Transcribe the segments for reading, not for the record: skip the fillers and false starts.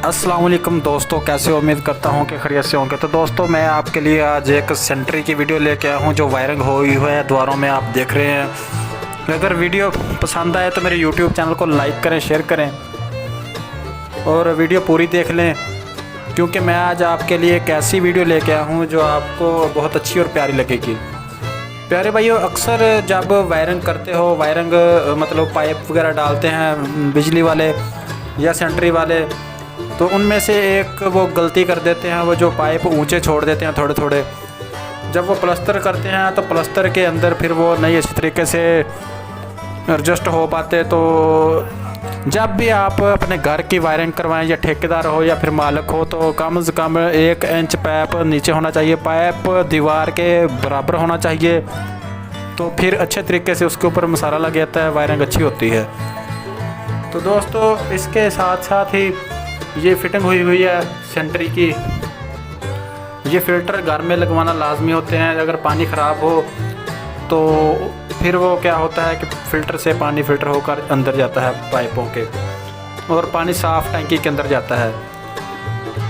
अस्सलाम वालेकुम दोस्तों, कैसे हो? उम्मीद करता हूँ कि खैरियत से होंगे। तो दोस्तों, मैं आपके लिए आज एक सेंट्री की वीडियो लेके आया हूँ जो वायरिंग हुई है द्वारों में, आप देख रहे हैं। अगर वीडियो पसंद आए तो मेरे यूट्यूब चैनल को लाइक करें, शेयर करें और वीडियो पूरी देख लें, क्योंकि मैं आज आपके लिए एक ऐसी वीडियो लेके आया हूँ जो आपको बहुत अच्छी और प्यारी लगेगी। प्यारे भाइयों, अक्सर जब वायरिंग करते हो, वायरिंग मतलब पाइप वगैरह डालते हैं बिजली वाले या सेंट्री वाले, तो उनमें से एक वो गलती कर देते हैं, वो जो पाइप ऊंचे छोड़ देते हैं थोड़े थोड़े। जब वो प्लास्टर करते हैं तो प्लास्टर के अंदर फिर वो नहीं अच्छी तरीके से एडजस्ट हो पाते। तो जब भी आप अपने घर की वायरिंग करवाएं, या ठेकेदार हो या फिर मालिक हो, तो कम से कम 1 इंच पाइप नीचे होना चाहिए, पाइप दीवार के बराबर होना चाहिए। तो फिर अच्छे तरीके से उसके ऊपर मसाला लग जाता है, वायरिंग अच्छी होती है। तो दोस्तों, इसके साथ साथ ही ये फिटिंग हुई है सेंट्री की। ये फ़िल्टर घर में लगवाना लाजमी होते हैं। अगर पानी ख़राब हो तो फिर वो क्या होता है कि फ़िल्टर से पानी फ़िल्टर होकर अंदर जाता है पाइपों के, और पानी साफ़ टंकी के अंदर जाता है।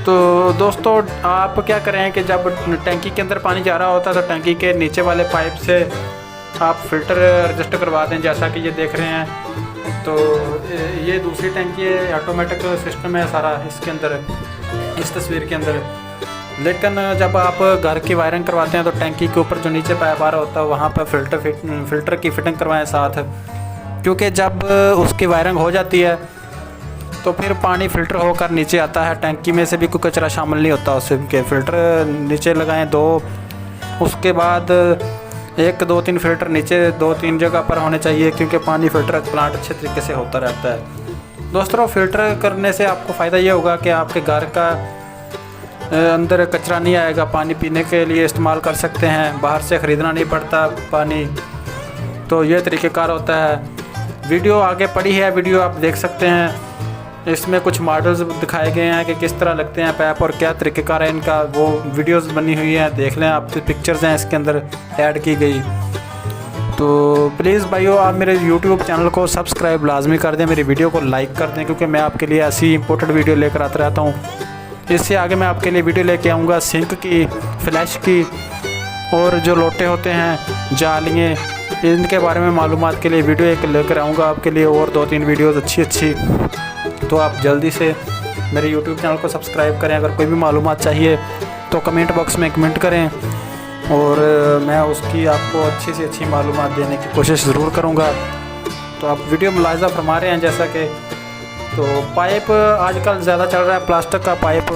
तो दोस्तों, आप क्या करें कि जब टंकी के अंदर पानी जा रहा होता है तो टंकी के नीचे वाले पाइप से आप फ़िल्टर एडजस्ट करवा दें, जैसा कि ये देख रहे हैं। तो ये दूसरी टंकी है, ऑटोमेटिक सिस्टम है सारा इसके अंदर, इस तस्वीर के अंदर। लेकिन जब आप घर की वायरिंग करवाते हैं तो टंकी के ऊपर जो नीचे पाइप आ रहा होता है वहाँ पर फ़िल्टर की फिटिंग करवाएं साथ, क्योंकि जब उसकी वायरिंग हो जाती है तो फिर पानी फ़िल्टर होकर नीचे आता है। टंकी में से भी कोई कचरा शामिल नहीं होता उससे, के फ़िल्टर नीचे लगाएं 2, उसके बाद 1 2 3 फ़िल्टर नीचे 2-3 जगह पर होने चाहिए, क्योंकि पानी फ़िल्टर प्लांट अच्छे तरीके से होता रहता है। दोस्तों, फ़िल्टर करने से आपको फ़ायदा ये होगा कि आपके घर का अंदर कचरा नहीं आएगा, पानी पीने के लिए इस्तेमाल कर सकते हैं, बाहर से ख़रीदना नहीं पड़ता पानी। तो ये तरीक़ेकार होता है। वीडियो आगे पड़ी है, वीडियो आप देख सकते हैं। इसमें कुछ मॉडल्स दिखाए गए हैं कि किस तरह लगते हैं पाइप और क्या तरीक़ेकार है इनका, वो वीडियोस बनी हुई हैं, देख लें आप। पिक्चर्स हैं इसके अंदर ऐड की गई। तो प्लीज़ भाइयों, आप मेरे YouTube चैनल को सब्सक्राइब लाजमी कर दें, मेरी वीडियो को लाइक कर दें, क्योंकि मैं आपके लिए ऐसी इंपॉर्टेंट वीडियो लेकर आता रहता हूँ। इससे आगे मैं आपके लिए वीडियो लेके आऊँगा सिंक की, फ्लैश की, और जो लोटे होते हैं, जालियाँ, इनके बारे में मालूमात के लिए वीडियो एक लेकर आऊँगा आपके लिए, और 2-3 वीडियोज़ अच्छी। तो आप जल्दी से मेरे YouTube चैनल को सब्सक्राइब करें। अगर कोई भी मालूमात चाहिए तो कमेंट बॉक्स में कमेंट करें, और मैं उसकी आपको अच्छी से अच्छी मालूमात देने की कोशिश ज़रूर करूँगा। तो आप वीडियो मुलाहिज़ा फरमा रहे हैं जैसा कि, तो पाइप आजकल ज़्यादा चल रहा है प्लास्टिक का पाइप,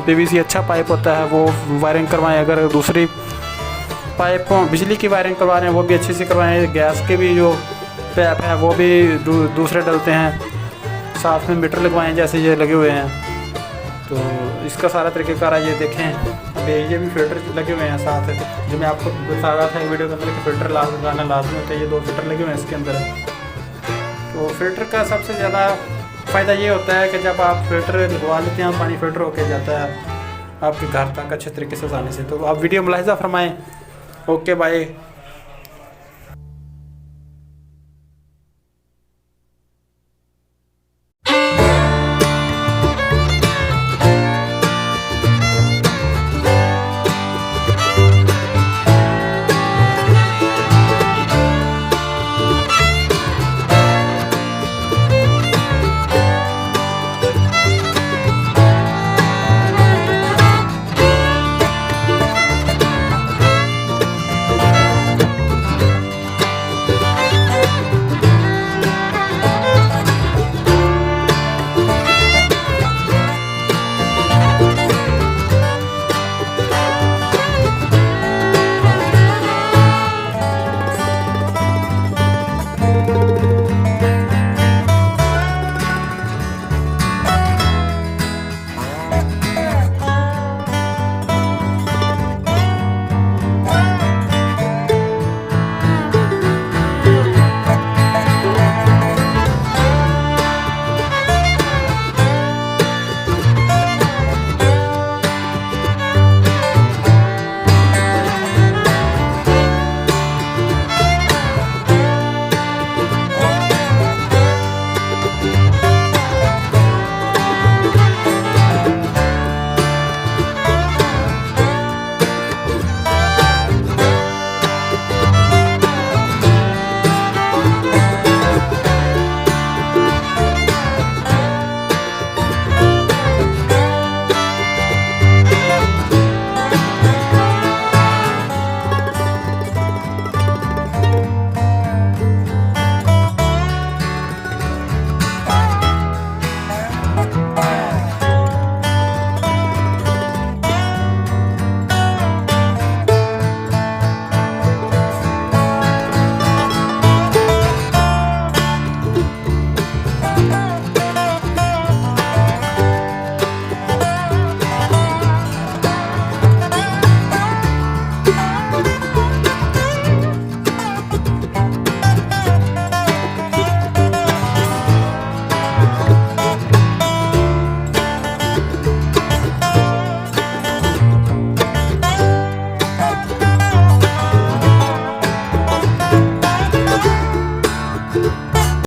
PVC अच्छा पाइप होता है, वो वायरिंग करवाएं। अगर दूसरी पाइप बिजली की वायरिंग करवा रहे हैं वो भी अच्छी से करवाएं। गैस के भी जो पाइप हैं वो भी दूसरे डलते हैं, साथ में मीटर लगवाएं जैसे ये लगे हुए हैं। तो इसका सारा तरीक़ेकार है, ये देखें। अब ये भी फ़िल्टर लगे हुए हैं साथ, जो मैं आपको बता रहा था वीडियो के अंदर कि फ़िल्टर लगाना लाजमी होता है। ये 2 फ़िल्टर लगे हुए हैं इसके अंदर। तो फ़िल्टर का सबसे ज़्यादा फ़ायदा ये होता है कि जब आप फ़िल्टर लगवा लेते हैं, पानी फ़िल्टर होकर जाता है आपके घर तक अच्छे तरीके से आसानी से। तो आप वीडियो मुलाहिज़ा फरमाएँ। Okay, bye.